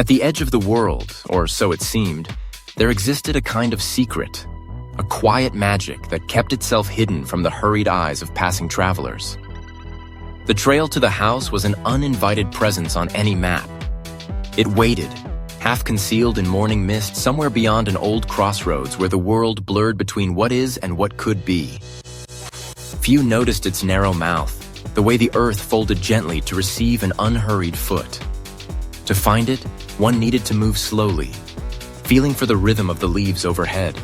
At the edge of the world, or so it seemed, there existed a kind of secret, a quiet magic that kept itself hidden from the hurried eyes of passing travelers. The trail to the house was an uninvited presence on any map. It waited, half concealed in morning mist somewhere beyond an old crossroads where the world blurred between what is and what could be. Few noticed its narrow mouth, the way the earth folded gently to receive an unhurried foot. To find it, one needed to move slowly, feeling for the rhythm of the leaves overhead,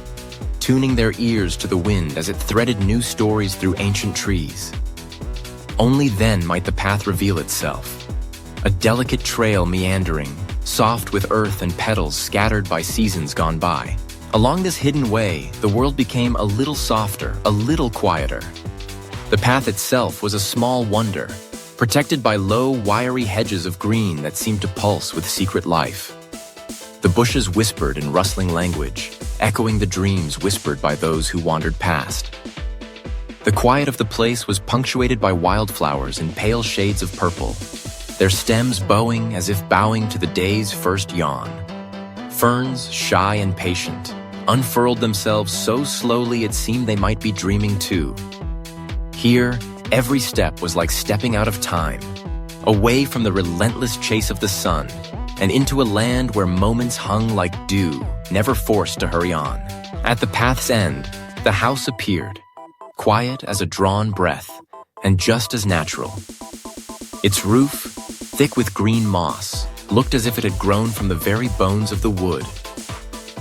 tuning their ears to the wind as it threaded new stories through ancient trees. Only then might the path reveal itself, a delicate trail meandering, soft with earth and petals scattered by seasons gone by. Along this hidden way, the world became a little softer, a little quieter. The path itself was a small wonder, protected by low, wiry hedges of green that seemed to pulse with secret life. The bushes whispered in rustling language, echoing the dreams whispered by those who wandered past. The quiet of the place was punctuated by wildflowers in pale shades of purple, their stems bowing as if bowing to the day's first yawn. Ferns, shy and patient, unfurled themselves so slowly it seemed they might be dreaming too. Here, every step was like stepping out of time, away from the relentless chase of the sun, and into a land where moments hung like dew, never forced to hurry on. At the path's end, the house appeared, quiet as a drawn breath, and just as natural. Its roof, thick with green moss, looked as if it had grown from the very bones of the wood.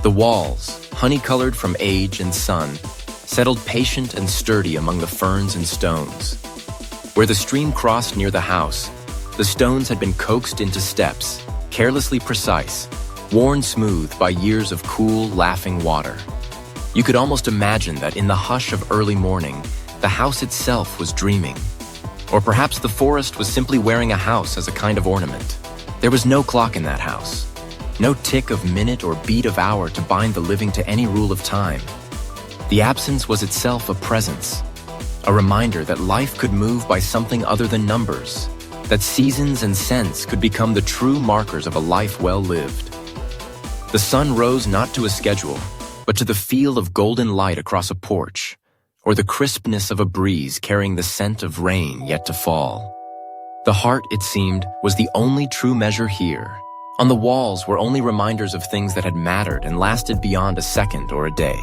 The walls, honey-colored from age and sun, settled patient and sturdy among the ferns and stones. Where the stream crossed near the house, the stones had been coaxed into steps, carelessly precise, worn smooth by years of cool, laughing water. You could almost imagine that in the hush of early morning, the house itself was dreaming. Or perhaps the forest was simply wearing a house as a kind of ornament. There was no clock in that house, no tick of minute or beat of hour to bind the living to any rule of time. The absence was itself a presence, a reminder that life could move by something other than numbers, that seasons and scents could become the true markers of a life well lived. The sun rose not to a schedule, but to the feel of golden light across a porch, or the crispness of a breeze carrying the scent of rain yet to fall. The heart, it seemed, was the only true measure here. On the walls were only reminders of things that had mattered and lasted beyond a second or a day.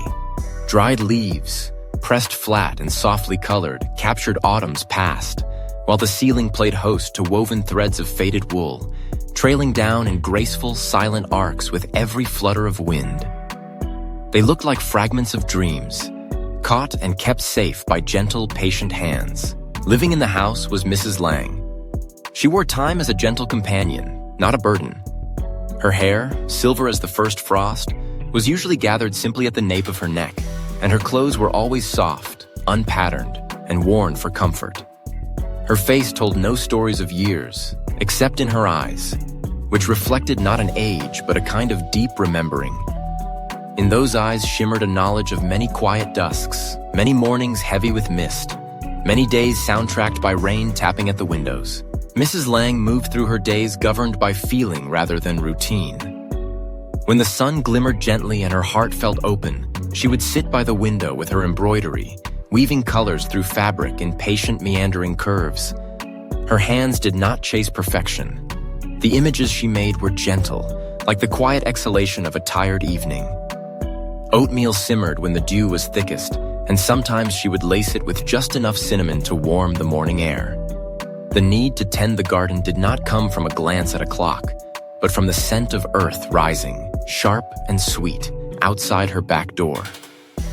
Dried leaves, pressed flat and softly colored, captured autumn's past, while the ceiling played host to woven threads of faded wool, trailing down in graceful, silent arcs with every flutter of wind. They looked like fragments of dreams, caught and kept safe by gentle, patient hands. Living in the house was Mrs. Lang. She wore time as a gentle companion, not a burden. Her hair, silver as the first frost, was usually gathered simply at the nape of her neck, and her clothes were always soft, unpatterned, and worn for comfort. Her face told no stories of years, except in her eyes, which reflected not an age but a kind of deep remembering. In those eyes shimmered a knowledge of many quiet dusks, many mornings heavy with mist, many days soundtracked by rain tapping at the windows. Mrs. Lang moved through her days governed by feeling rather than routine. When the sun glimmered gently and her heart felt open, she would sit by the window with her embroidery, weaving colors through fabric in patient meandering curves. Her hands did not chase perfection. The images she made were gentle, like the quiet exhalation of a tired evening. Oatmeal simmered when the dew was thickest, and sometimes she would lace it with just enough cinnamon to warm the morning air. The need to tend the garden did not come from a glance at a clock, but from the scent of earth rising, sharp and sweet, outside her back door.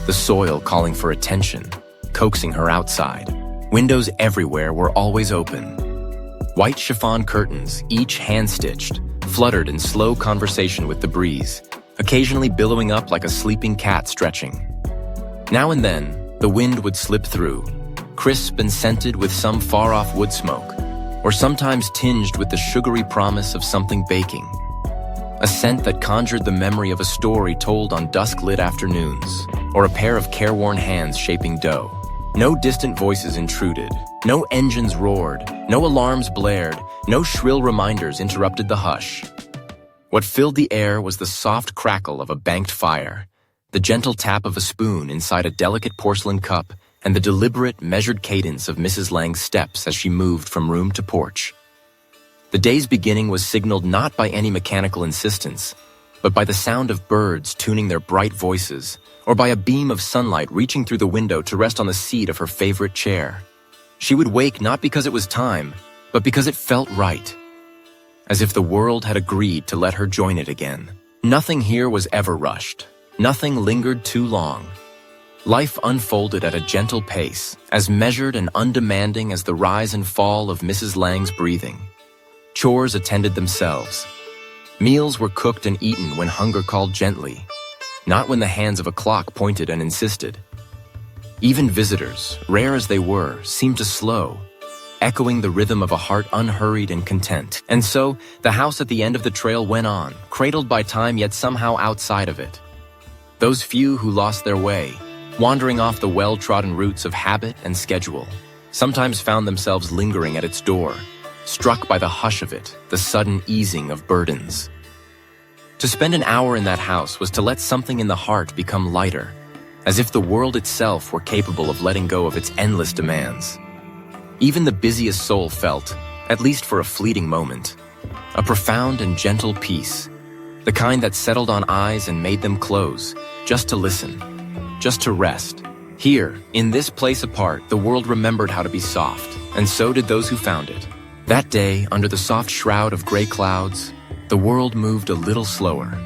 The soil calling for attention, coaxing her outside. Windows everywhere were always open. White chiffon curtains, each hand-stitched, fluttered in slow conversation with the breeze, occasionally billowing up like a sleeping cat stretching. Now and then, the wind would slip through, crisp and scented with some far-off wood smoke, or sometimes tinged with the sugary promise of something baking. A scent that conjured the memory of a story told on dusk-lit afternoons, or a pair of careworn hands shaping dough. No distant voices intruded, no engines roared, no alarms blared, no shrill reminders interrupted the hush. What filled the air was the soft crackle of a banked fire, the gentle tap of a spoon inside a delicate porcelain cup, and the deliberate, measured cadence of Mrs. Lang's steps as she moved from room to porch. The day's beginning was signaled not by any mechanical insistence, but by the sound of birds tuning their bright voices, or by a beam of sunlight reaching through the window to rest on the seat of her favorite chair. She would wake not because it was time, but because it felt right, as if the world had agreed to let her join it again. Nothing here was ever rushed. Nothing lingered too long. Life unfolded at a gentle pace, as measured and undemanding as the rise and fall of Mrs. Lang's breathing. Chores attended themselves. Meals were cooked and eaten when hunger called gently, not when the hands of a clock pointed and insisted. Even visitors, rare as they were, seemed to slow, echoing the rhythm of a heart unhurried and content. And so, the house at the end of the trail went on, cradled by time yet somehow outside of it. Those few who lost their way, wandering off the well-trodden routes of habit and schedule, sometimes found themselves lingering at its door, struck by the hush of it, the sudden easing of burdens. To spend an hour in that house was to let something in the heart become lighter, as if the world itself were capable of letting go of its endless demands. Even the busiest soul felt, at least for a fleeting moment, a profound and gentle peace, the kind that settled on eyes and made them close, just to listen, just to rest. Here, in this place apart, the world remembered how to be soft, and so did those who found it. That day, under the soft shroud of gray clouds, the world moved a little slower.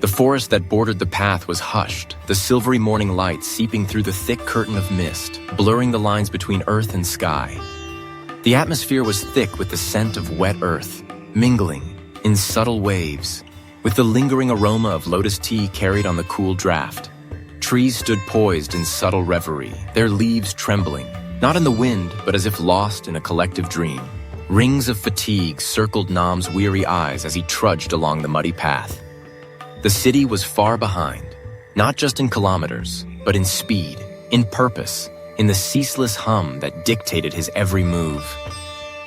The forest that bordered the path was hushed, the silvery morning light seeping through the thick curtain of mist, blurring the lines between earth and sky. The atmosphere was thick with the scent of wet earth, mingling, in subtle waves, with the lingering aroma of lotus tea carried on the cool draft. Trees stood poised in subtle reverie, their leaves trembling, not in the wind, but as if lost in a collective dream. Rings of fatigue circled Nam's weary eyes as he trudged along the muddy path. The city was far behind, not just in kilometers, but in speed, in purpose, in the ceaseless hum that dictated his every move.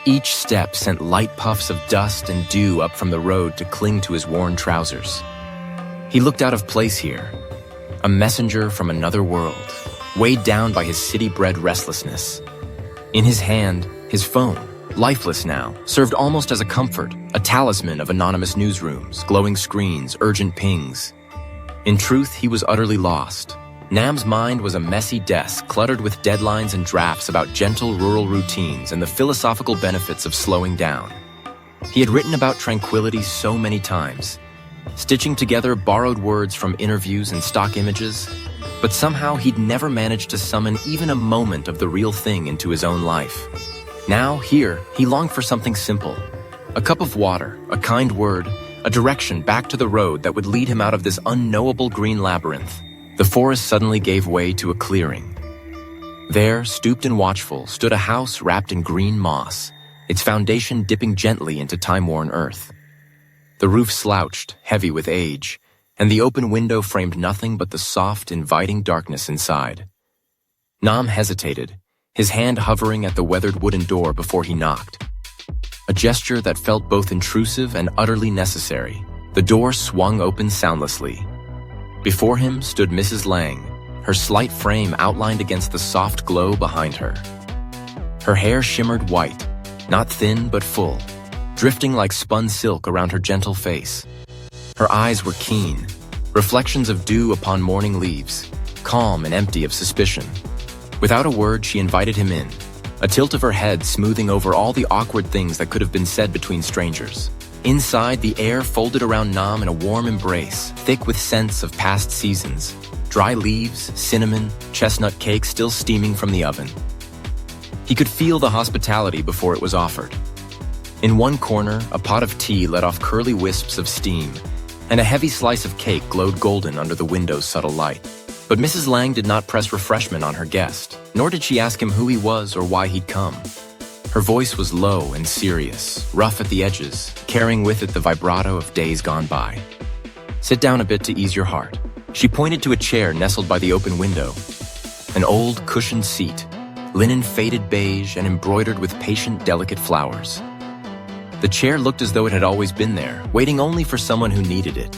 Each step sent light puffs of dust and dew up from the road to cling to his worn trousers. He looked out of place here, a messenger from another world, weighed down by his city-bred restlessness. In his hand, his phone, lifeless now, served almost as a comfort, a talisman of anonymous newsrooms, glowing screens, urgent pings. In truth, he was utterly lost. Nam's mind was a messy desk cluttered with deadlines and drafts about gentle rural routines and the philosophical benefits of slowing down. He had written about tranquility so many times, stitching together borrowed words from interviews and stock images, but somehow he'd never managed to summon even a moment of the real thing into his own life. Now, here, he longed for something simple. A cup of water, a kind word, a direction back to the road that would lead him out of this unknowable green labyrinth. The forest suddenly gave way to a clearing. There, stooped and watchful, stood a house wrapped in green moss, its foundation dipping gently into time-worn earth. The roof slouched, heavy with age, and the open window framed nothing but the soft, inviting darkness inside. Nam hesitated, his hand hovering at the weathered wooden door before he knocked. A gesture that felt both intrusive and utterly necessary. The door swung open soundlessly. Before him stood Mrs. Lang, her slight frame outlined against the soft glow behind her. Her hair shimmered white, not thin but full, drifting like spun silk around her gentle face. Her eyes were keen, reflections of dew upon morning leaves, calm and empty of suspicion. Without a word, she invited him in, a tilt of her head smoothing over all the awkward things that could have been said between strangers. Inside, the air folded around Nam in a warm embrace, thick with scents of past seasons, dry leaves, cinnamon, chestnut cake still steaming from the oven. He could feel the hospitality before it was offered. In one corner, a pot of tea let off curly wisps of steam, and a heavy slice of cake glowed golden under the window's subtle light. But Mrs. Lang did not press refreshment on her guest, nor did she ask him who he was or why he'd come. Her voice was low and serious, rough at the edges, carrying with it the vibrato of days gone by. "Sit down a bit to ease your heart." She pointed to a chair nestled by the open window, an old cushioned seat, linen faded beige and embroidered with patient, delicate flowers. The The chair looked as though it had always been there, waiting only for someone who needed it.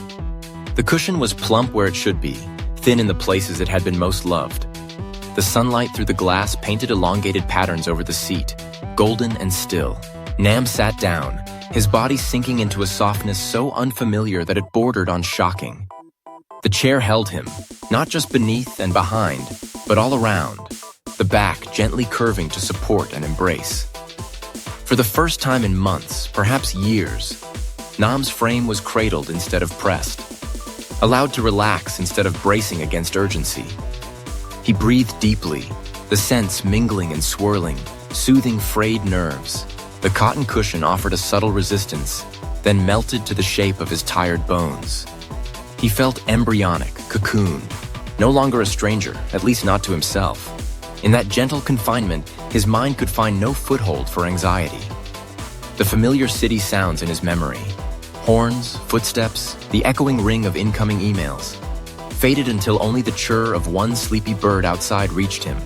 The cushion was plump where it should be, thin in the places it had been most loved. The sunlight through the glass painted elongated patterns over the seat, golden and still. Nam sat down, his body sinking into a softness so unfamiliar that it bordered on shocking. The chair held him, not just beneath and behind, but all around, the back gently curving to support and embrace. For the first time in months, perhaps years, Nam's frame was cradled instead of pressed, allowed to relax instead of bracing against urgency. He breathed deeply, the scents mingling and swirling, soothing frayed nerves. The cotton cushion offered a subtle resistance, then melted to the shape of his tired bones. He felt embryonic, cocooned, no longer a stranger, at least not to himself. In that gentle confinement, his mind could find no foothold for anxiety. The familiar city sounds in his memory, horns, footsteps, the echoing ring of incoming emails, faded until only the chirr of one sleepy bird outside reached him,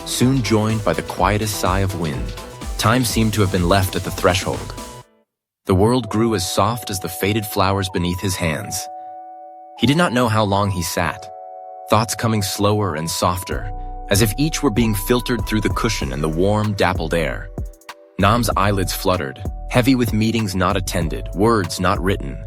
soon joined by the quietest sigh of wind. Time seemed to have been left at the threshold. The world grew as soft as the faded flowers beneath his hands. He did not know how long he sat, thoughts coming slower and softer, as if each were being filtered through the cushion and the warm, dappled air. Nam's eyelids fluttered, heavy with meetings not attended, words not written.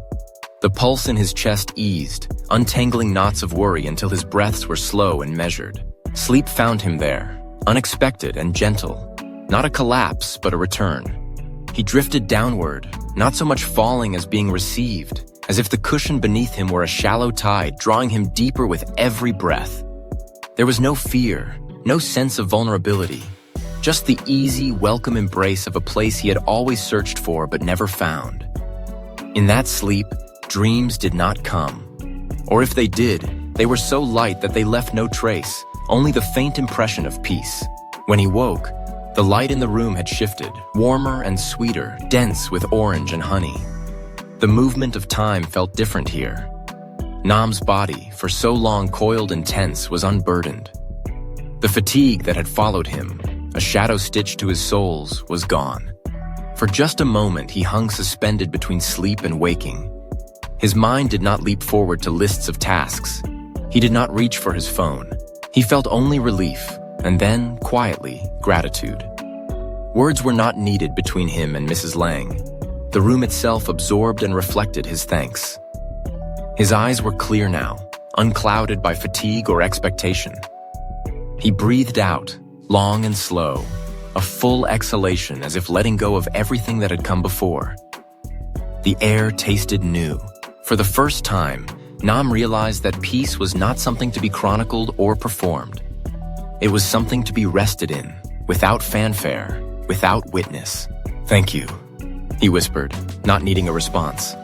The pulse in his chest eased, untangling knots of worry until his breaths were slow and measured. Sleep found him there, unexpected and gentle. Not a collapse, but a return. He drifted downward, not so much falling as being received, as if the cushion beneath him were a shallow tide drawing him deeper with every breath. There was no fear, no sense of vulnerability, just the easy, welcome embrace of a place he had always searched for but never found. In that sleep, dreams did not come. Or if they did, they were so light that they left no trace, only the faint impression of peace. When he woke, the light in the room had shifted, warmer and sweeter, dense with orange and honey. The movement of time felt different here. Nam's body, for so long coiled and tense, was unburdened. The fatigue that had followed him, a shadow stitched to his soles, was gone. For just a moment, he hung suspended between sleep and waking. His mind did not leap forward to lists of tasks. He did not reach for his phone. He felt only relief, and then, quietly, gratitude. Words were not needed between him and Mrs. Lang. The room itself absorbed and reflected his thanks. His eyes were clear now, unclouded by fatigue or expectation. He breathed out, long and slow, a full exhalation as if letting go of everything that had come before. The air tasted new. For the first time, Nam realized that peace was not something to be chronicled or performed. It was something to be rested in, without fanfare, without witness. "Thank you," he whispered, not needing a response.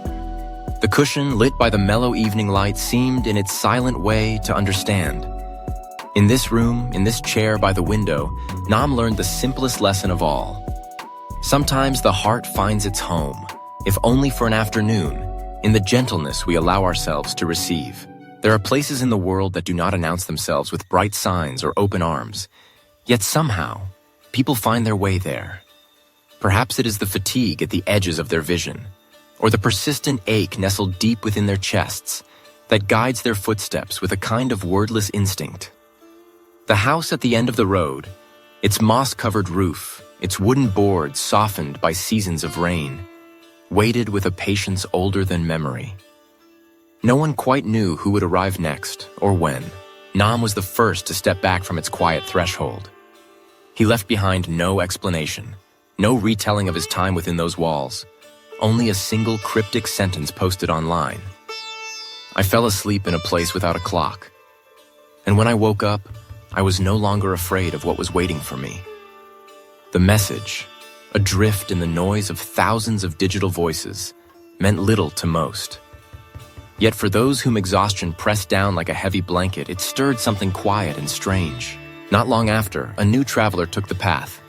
The cushion, lit by the mellow evening light, seemed in its silent way to understand. In this room, in this chair by the window, Nam learned the simplest lesson of all. Sometimes the heart finds its home, if only for an afternoon, in the gentleness we allow ourselves to receive. There are places in the world that do not announce themselves with bright signs or open arms, yet somehow, people find their way there. Perhaps it is the fatigue at the edges of their vision, or the persistent ache nestled deep within their chests that guides their footsteps with a kind of wordless instinct. The house at the end of the road, its moss-covered roof, its wooden boards softened by seasons of rain, waited with a patience older than memory. No one quite knew who would arrive next or when. Nam was the first to step back from its quiet threshold. He left behind no explanation, no retelling of his time within those walls, only a single cryptic sentence posted online. I fell asleep in a place without a clock. And when I woke up, I was no longer afraid of what was waiting for me. The message, adrift in the noise of thousands of digital voices, meant little to most. Yet for those whom exhaustion pressed down like a heavy blanket, it stirred something quiet and strange. Not long after, a new traveler took the path.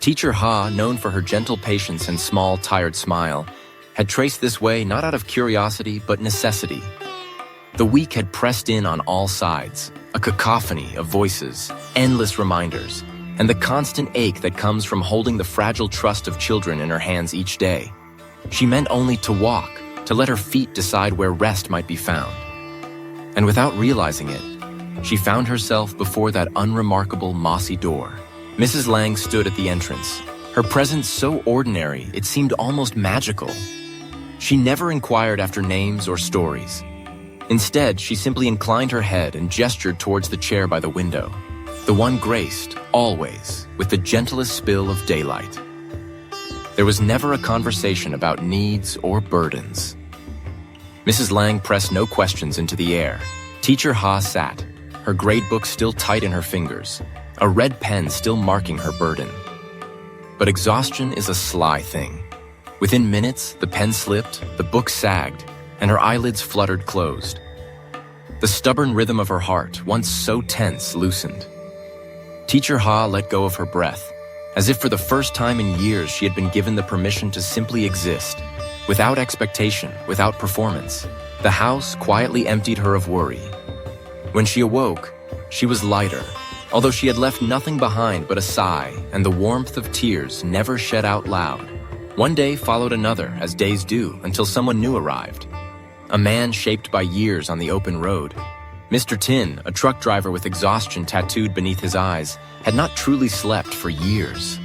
Teacher Ha, known for her gentle patience and small, tired smile, had traced this way not out of curiosity but necessity. The week had pressed in on all sides, a cacophony of voices, endless reminders, and the constant ache that comes from holding the fragile trust of children in her hands each day. She meant only to walk, to let her feet decide where rest might be found. And without realizing it, she found herself before that unremarkable mossy door. Mrs. Lang stood at the entrance, her presence so ordinary it seemed almost magical. She never inquired after names or stories. Instead, she simply inclined her head and gestured towards the chair by the window, the one graced, always, with the gentlest spill of daylight. There was never a conversation about needs or burdens. Mrs. Lang pressed no questions into the air. Teacher Ha sat, her grade book still tight in her fingers, a red pen still marking her burden. But exhaustion is a sly thing. Within minutes, the pen slipped, the book sagged, and her eyelids fluttered closed. The stubborn rhythm of her heart, once so tense, loosened. Teacher Ha let go of her breath, as if for the first time in years she had been given the permission to simply exist, without expectation, without performance. The house quietly emptied her of worry. When she awoke, she was lighter, although she had left nothing behind but a sigh and the warmth of tears never shed out loud. One day followed another, as days do, until someone new arrived. A man shaped by years on the open road. Mr. Tin, a truck driver with exhaustion tattooed beneath his eyes, had not truly slept for years.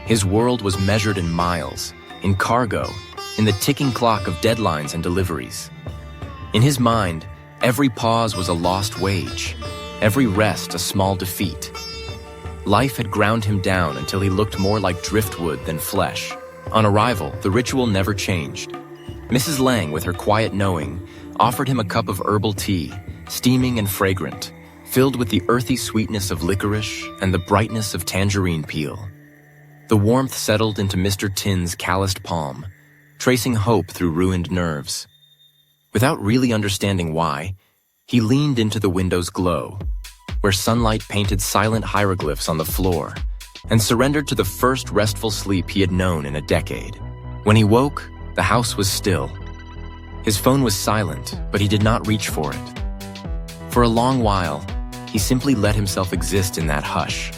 His world was measured in miles, in cargo, in the ticking clock of deadlines and deliveries. In his mind, every pause was a lost wage, every rest a small defeat. Life had ground him down until he looked more like driftwood than flesh. On arrival, the ritual never changed. Mrs. Lang, with her quiet knowing, offered him a cup of herbal tea, steaming and fragrant, filled with the earthy sweetness of licorice and the brightness of tangerine peel. The warmth settled into Mr. Tin's calloused palm, tracing hope through ruined nerves. Without really understanding why, he leaned into the window's glow, where sunlight painted silent hieroglyphs on the floor, and surrendered to the first restful sleep he had known in a decade. When he woke, the house was still. His phone was silent, but he did not reach for it. For a long while, he simply let himself exist in that hush.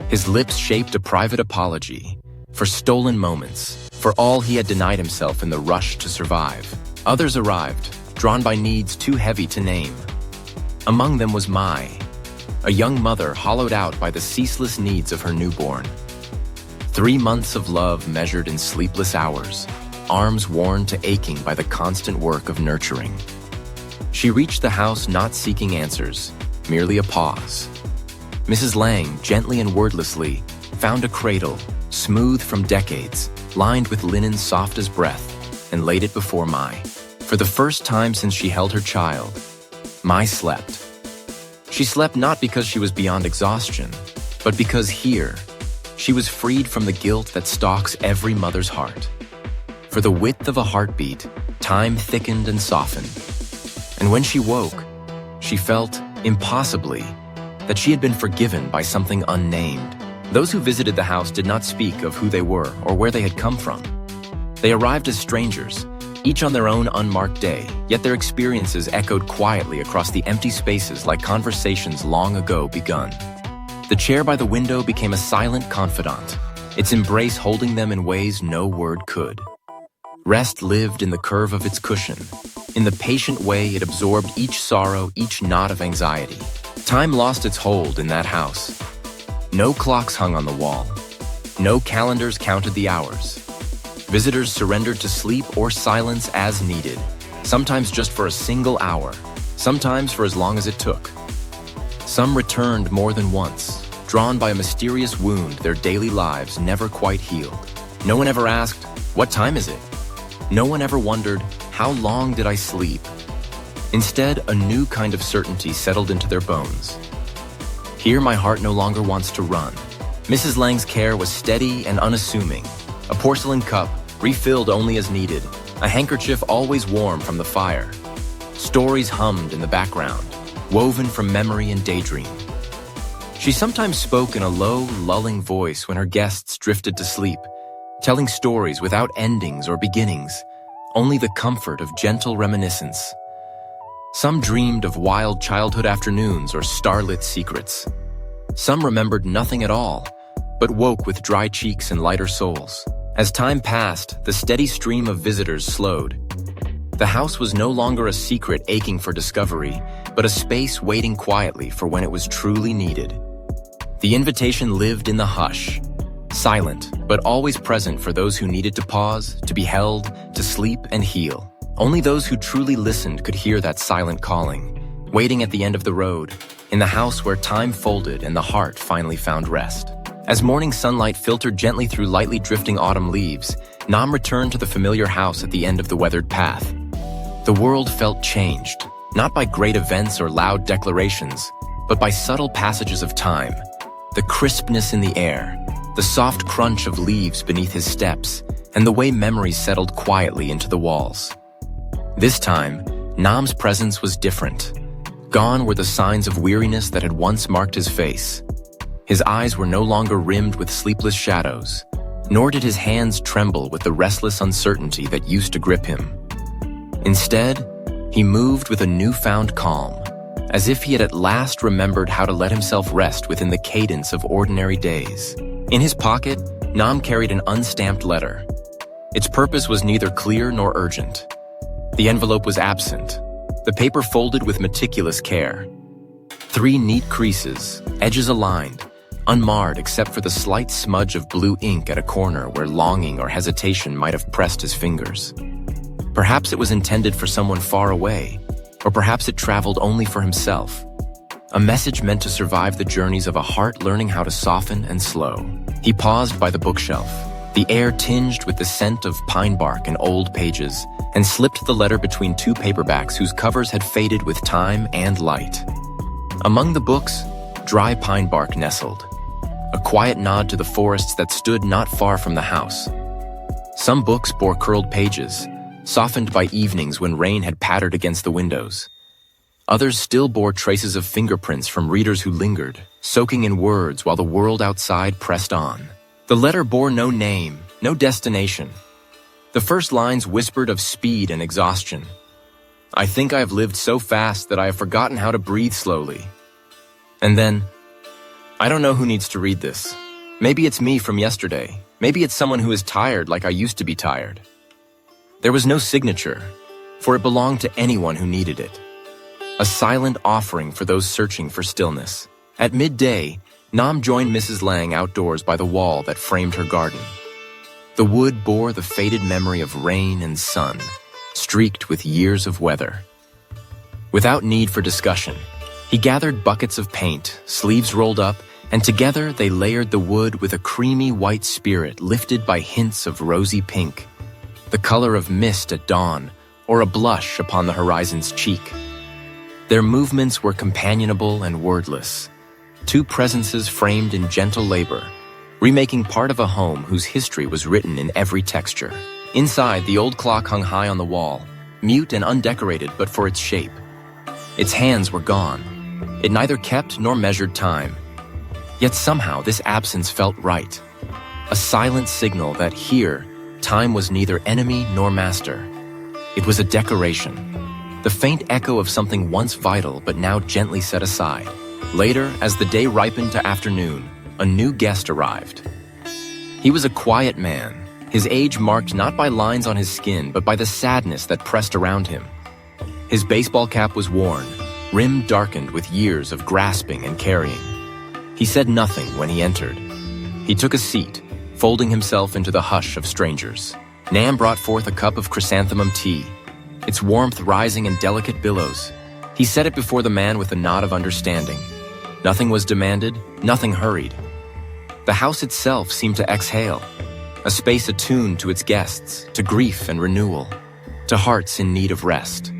His lips shaped a private apology for stolen moments, for all he had denied himself in the rush to survive. Others arrived, drawn by needs too heavy to name. Among them was Mai, a young mother hollowed out by the ceaseless needs of her newborn. 3 months of love measured in sleepless hours, arms worn to aching by the constant work of nurturing. She reached the house not seeking answers, merely a pause. Mrs. Lang, gently and wordlessly, found a cradle, smooth from decades, lined with linen soft as breath, and laid it before Mai. For the first time since she held her child, Mai slept. She slept not because she was beyond exhaustion, but because here, she was freed from the guilt that stalks every mother's heart. For the width of a heartbeat, time thickened and softened. And when she woke, she felt, impossibly, that she had been forgiven by something unnamed. Those who visited the house did not speak of who they were or where they had come from. They arrived as strangers, each on their own unmarked day, yet their experiences echoed quietly across the empty spaces like conversations long ago begun. The chair by the window became a silent confidant, its embrace holding them in ways no word could. Rest lived in the curve of its cushion, in the patient way it absorbed each sorrow, each knot of anxiety. Time lost its hold in that house. No clocks hung on the wall. No calendars counted the hours. Visitors surrendered to sleep or silence as needed, sometimes just for a single hour, sometimes for as long as it took. Some returned more than once, drawn by a mysterious wound their daily lives never quite healed. No one ever asked, "What time is it?" No one ever wondered, "How long did I sleep?" Instead, a new kind of certainty settled into their bones. Here my heart no longer wants to run. Mrs. Lang's care was steady and unassuming. A porcelain cup, refilled only as needed, a handkerchief always warm from the fire. Stories hummed in the background, woven from memory and daydream. She sometimes spoke in a low, lulling voice when her guests drifted to sleep, telling stories without endings or beginnings, only the comfort of gentle reminiscence. Some dreamed of wild childhood afternoons or starlit secrets. Some remembered nothing at all, but woke with dry cheeks and lighter souls. As time passed, the steady stream of visitors slowed. The house was no longer a secret aching for discovery, but a space waiting quietly for when it was truly needed. The invitation lived in the hush, silent, but always present for those who needed to pause, to be held, to sleep and heal. Only those who truly listened could hear that silent calling, waiting at the end of the road, in the house where time folded and the heart finally found rest. As morning sunlight filtered gently through lightly drifting autumn leaves, Nam returned to the familiar house at the end of the weathered path. The world felt changed, not by great events or loud declarations, but by subtle passages of time. The crispness in the air, the soft crunch of leaves beneath his steps, and the way memories settled quietly into the walls. This time, Nam's presence was different. Gone were the signs of weariness that had once marked his face. His eyes were no longer rimmed with sleepless shadows, nor did his hands tremble with the restless uncertainty that used to grip him. Instead, he moved with a newfound calm, as if he had at last remembered how to let himself rest within the cadence of ordinary days. In his pocket, Nam carried an unstamped letter. Its purpose was neither clear nor urgent. The envelope was absent, the paper folded with meticulous care. 3 neat creases, edges aligned, unmarred except for the slight smudge of blue ink at a corner where longing or hesitation might have pressed his fingers. Perhaps it was intended for someone far away, or perhaps it traveled only for himself. A message meant to survive the journeys of a heart learning how to soften and slow. He paused by the bookshelf, the air tinged with the scent of pine bark and old pages, and slipped the letter between 2 paperbacks whose covers had faded with time and light. Among the books, dry pine bark nestled, a quiet nod to the forests that stood not far from the house. Some books bore curled pages, softened by evenings when rain had pattered against the windows. Others still bore traces of fingerprints from readers who lingered, soaking in words while the world outside pressed on. The letter bore no name, no destination. The first lines whispered of speed and exhaustion. I think I have lived so fast that I have forgotten how to breathe slowly. And then, I don't know who needs to read this. Maybe it's me from yesterday. Maybe it's someone who is tired like I used to be tired. There was no signature, for it belonged to anyone who needed it. A silent offering for those searching for stillness. At midday, Nam joined Mrs. Lang outdoors by the wall that framed her garden. The wood bore the faded memory of rain and sun, streaked with years of weather. Without need for discussion, he gathered buckets of paint, sleeves rolled up, and together they layered the wood with a creamy white spirit lifted by hints of rosy pink, the color of mist at dawn, or a blush upon the horizon's cheek. Their movements were companionable and wordless, 2 presences framed in gentle labor, remaking part of a home whose history was written in every texture. Inside, the old clock hung high on the wall, mute and undecorated but for its shape. Its hands were gone. It neither kept nor measured time. Yet somehow this absence felt right, a silent signal that here, time was neither enemy nor master. It was a decoration, the faint echo of something once vital but now gently set aside. Later, as the day ripened to afternoon, a new guest arrived. He was a quiet man, his age marked not by lines on his skin but by the sadness that pressed around him. His baseball cap was worn, rim darkened with years of grasping and carrying. He said nothing when he entered. He took a seat, folding himself into the hush of strangers. Nam brought forth a cup of chrysanthemum tea, its warmth rising in delicate billows. He set it before the man with a nod of understanding. Nothing was demanded, nothing hurried. The house itself seemed to exhale, a space attuned to its guests, to grief and renewal, to hearts in need of rest.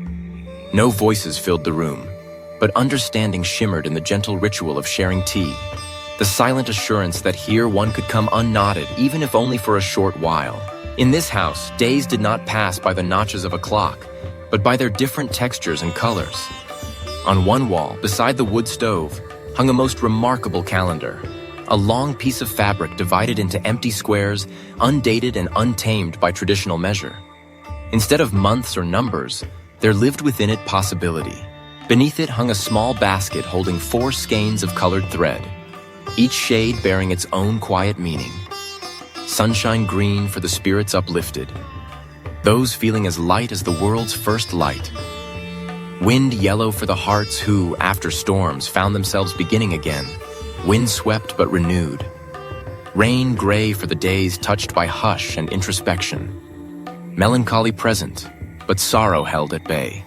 No voices filled the room, but understanding shimmered in the gentle ritual of sharing tea, the silent assurance that here one could come unknodded, even if only for a short while. In this house, days did not pass by the notches of a clock, but by their different textures and colors. On one wall, beside the wood stove, hung a most remarkable calendar, a long piece of fabric divided into empty squares, undated and untamed by traditional measure. Instead of months or numbers, there lived within it possibility. Beneath it hung a small basket holding 4 skeins of colored thread, each shade bearing its own quiet meaning. sunshine green for the spirits uplifted, those feeling as light as the world's first light. Wind yellow for the hearts who, after storms, found themselves beginning again, windswept but renewed. Rain gray for the days touched by hush and introspection. Melancholy present, but sorrow held at bay.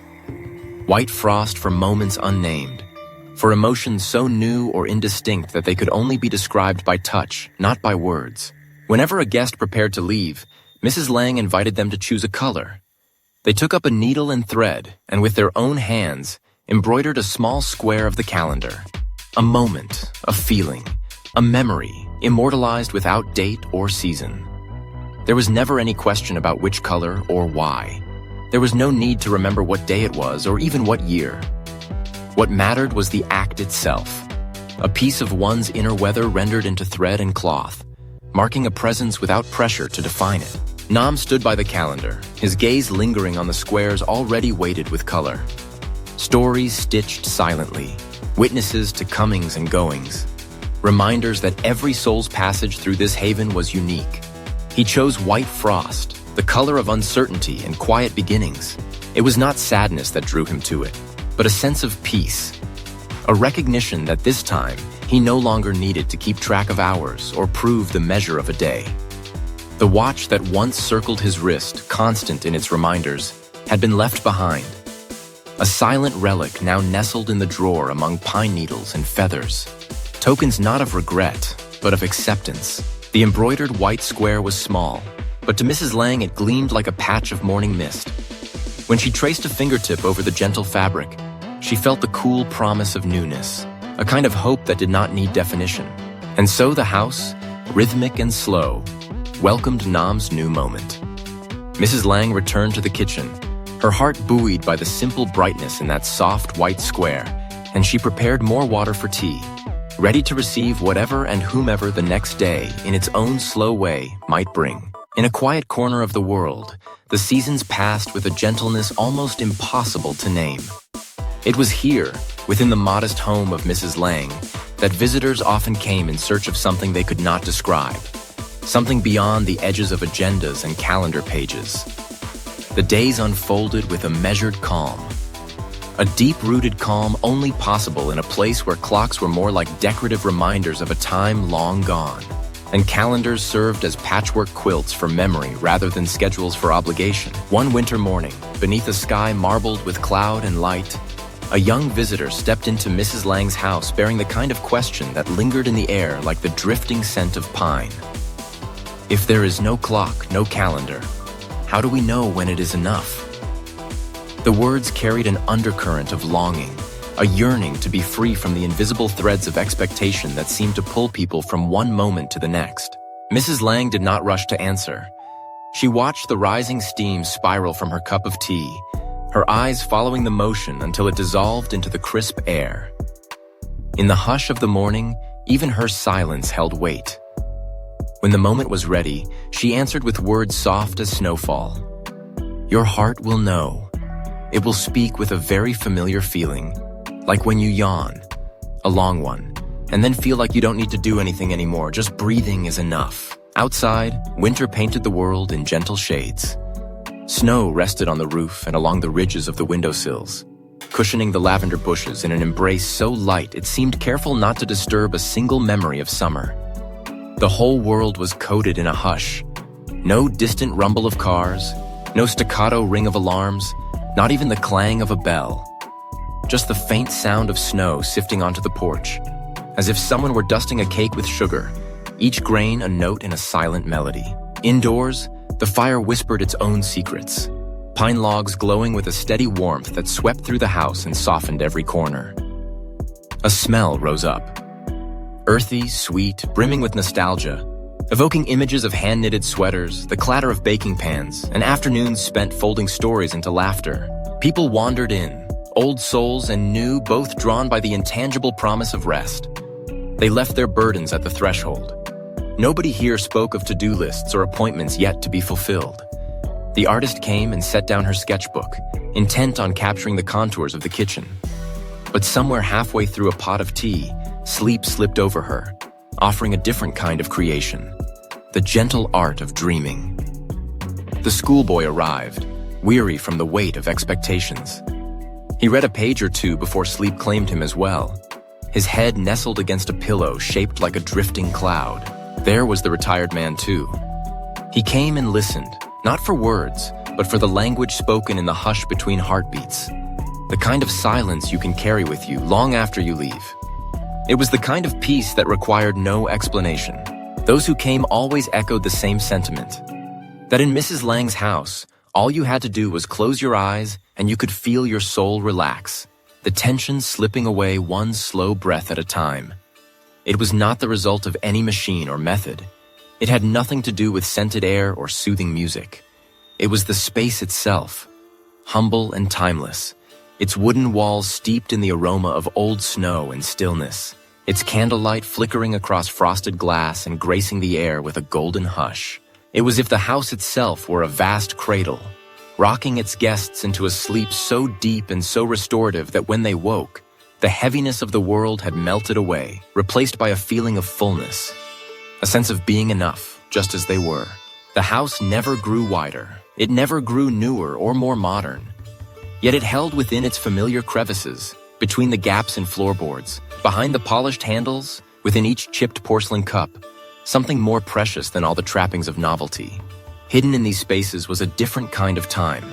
White frost for moments unnamed, for emotions so new or indistinct that they could only be described by touch, not by words. Whenever a guest prepared to leave, Mrs. Lang invited them to choose a color. They took up a needle and thread, and with their own hands, embroidered a small square of the calendar. A moment, a feeling, a memory, immortalized without date or season. There was never any question about which color or why. There was no need to remember what day it was or even what year. What mattered was the act itself, a piece of one's inner weather rendered into thread and cloth, marking a presence without pressure to define it. Nam stood by the calendar, his gaze lingering on the squares already weighted with color. Stories stitched silently, witnesses to comings and goings, reminders that every soul's passage through this haven was unique. He chose white frost, the color of uncertainty and quiet beginnings. It was not sadness that drew him to it, but a sense of peace, a recognition that this time he no longer needed to keep track of hours or prove the measure of a day. The watch that once circled his wrist, constant in its reminders, had been left behind. A silent relic now nestled in the drawer among pine needles and feathers. Tokens not of regret, but of acceptance. The embroidered white square was small, but to Mrs. Lang it gleamed like a patch of morning mist. When she traced a fingertip over the gentle fabric, she felt the cool promise of newness, a kind of hope that did not need definition. And so the house, rhythmic and slow, welcomed Nam's new moment. Mrs. Lang returned to the kitchen, her heart buoyed by the simple brightness in that soft white square, and she prepared more water for tea, ready to receive whatever and whomever the next day, in its own slow way, might bring. In a quiet corner of the world, the seasons passed with a gentleness almost impossible to name. It was here, within the modest home of Mrs. Lang, that visitors often came in search of something they could not describe, something beyond the edges of agendas and calendar pages. The days unfolded with a measured calm, a deep-rooted calm only possible in a place where clocks were more like decorative reminders of a time long gone, and calendars served as patchwork quilts for memory rather than schedules for obligation. One winter morning, beneath a sky marbled with cloud and light, a young visitor stepped into Mrs. Lang's house bearing the kind of question that lingered in the air like the drifting scent of pine. If there is no clock, no calendar, how do we know when it is enough? The words carried an undercurrent of longing, a yearning to be free from the invisible threads of expectation that seemed to pull people from one moment to the next. Mrs. Lang did not rush to answer. She watched the rising steam spiral from her cup of tea, her eyes following the motion until it dissolved into the crisp air. In the hush of the morning, even her silence held weight. When the moment was ready, she answered with words soft as snowfall. Your heart will know. It will speak with a very familiar feeling, like when you yawn, a long one, and then feel like you don't need to do anything anymore, just breathing is enough. Outside, winter painted the world in gentle shades. Snow rested on the roof and along the ridges of the windowsills, cushioning the lavender bushes in an embrace so light it seemed careful not to disturb a single memory of summer. The whole world was coated in a hush. No distant rumble of cars, no staccato ring of alarms, not even the clang of a bell. Just the faint sound of snow sifting onto the porch, as if someone were dusting a cake with sugar, each grain a note in a silent melody. Indoors, the fire whispered its own secrets, pine logs glowing with a steady warmth that swept through the house and softened every corner. A smell rose up. Earthy, sweet, brimming with nostalgia, evoking images of hand-knitted sweaters, the clatter of baking pans, and afternoons spent folding stories into laughter. People wandered in, old souls and new, both drawn by the intangible promise of rest. They left their burdens at the threshold. Nobody here spoke of to-do lists or appointments yet to be fulfilled. The artist came and set down her sketchbook, intent on capturing the contours of the kitchen. But somewhere halfway through a pot of tea, sleep slipped over her, offering a different kind of creation. the gentle art of dreaming. The schoolboy arrived, weary from the weight of expectations. He read a page or two before sleep claimed him as well. His head nestled against a pillow shaped like a drifting cloud. There was the retired man too. He came and listened, not for words, but for the language spoken in the hush between heartbeats. The kind of silence you can carry with you long after you leave. It was the kind of peace that required no explanation. Those who came always echoed the same sentiment, that in Mrs. Lang's house, all you had to do was close your eyes and you could feel your soul relax, the tension slipping away one slow breath at a time. It was not the result of any machine or method. It had nothing to do with scented air or soothing music. It was the space itself, humble and timeless, its wooden walls steeped in the aroma of old snow and stillness, its candlelight flickering across frosted glass and gracing the air with a golden hush. It was as if the house itself were a vast cradle, rocking its guests into a sleep so deep and so restorative that when they woke, the heaviness of the world had melted away, replaced by a feeling of fullness, a sense of being enough, just as they were. The house never grew wider. It never grew newer or more modern. Yet it held within its familiar crevices, between the gaps in floorboards, behind the polished handles, within each chipped porcelain cup, something more precious than all the trappings of novelty. Hidden in these spaces was a different kind of time,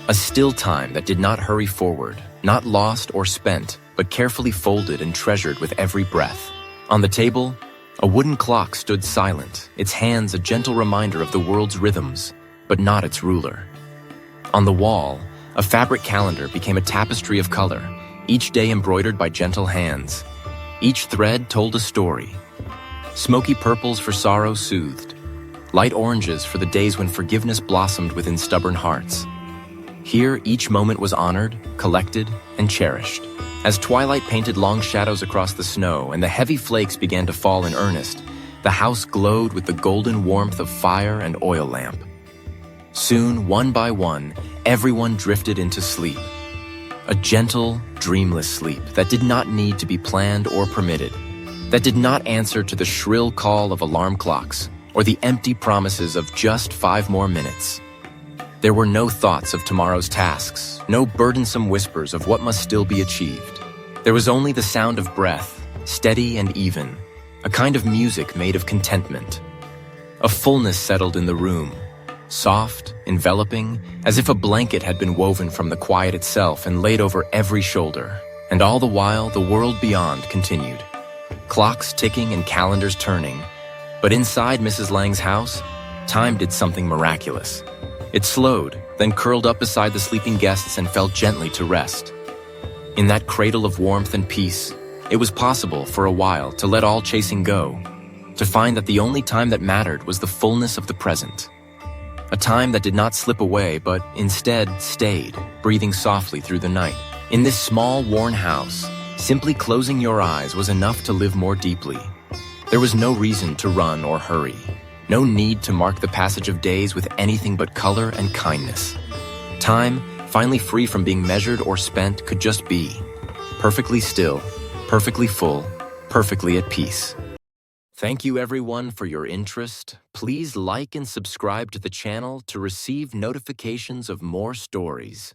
a still time that did not hurry forward, not lost or spent, but carefully folded and treasured with every breath. On the table, a wooden clock stood silent, its hands a gentle reminder of the world's rhythms, but not its ruler. On the wall, a fabric calendar became a tapestry of color, each day embroidered by gentle hands. Each thread told a story. Smoky purples for sorrow soothed, light oranges for the days when forgiveness blossomed within stubborn hearts. Here, each moment was honored, collected, and cherished. As twilight painted long shadows across the snow and the heavy flakes began to fall in earnest, the house glowed with the golden warmth of fire and oil lamp. Soon, one by one, everyone drifted into sleep. A gentle, dreamless sleep that did not need to be planned or permitted, that did not answer to the shrill call of alarm clocks or the empty promises of just 5 more minutes. There were no thoughts of tomorrow's tasks, no burdensome whispers of what must still be achieved. There was only the sound of breath, steady and even, a kind of music made of contentment. A fullness settled in the room, soft, enveloping, as if a blanket had been woven from the quiet itself and laid over every shoulder. And all the while, the world beyond continued. Clocks ticking and calendars turning. But inside Mrs. Lang's house, time did something miraculous. It slowed, then curled up beside the sleeping guests and fell gently to rest. In that cradle of warmth and peace, it was possible, for a while, to let all chasing go, to find that the only time that mattered was the fullness of the present. A time that did not slip away, but instead stayed, breathing softly through the night. In this small, worn house, simply closing your eyes was enough to live more deeply. There was no reason to run or hurry, no need to mark the passage of days with anything but color and kindness. Time, finally free from being measured or spent, could just be, perfectly still, perfectly full, perfectly at peace. Thank you everyone for your interest. Please like and subscribe to the channel to receive notifications of more stories.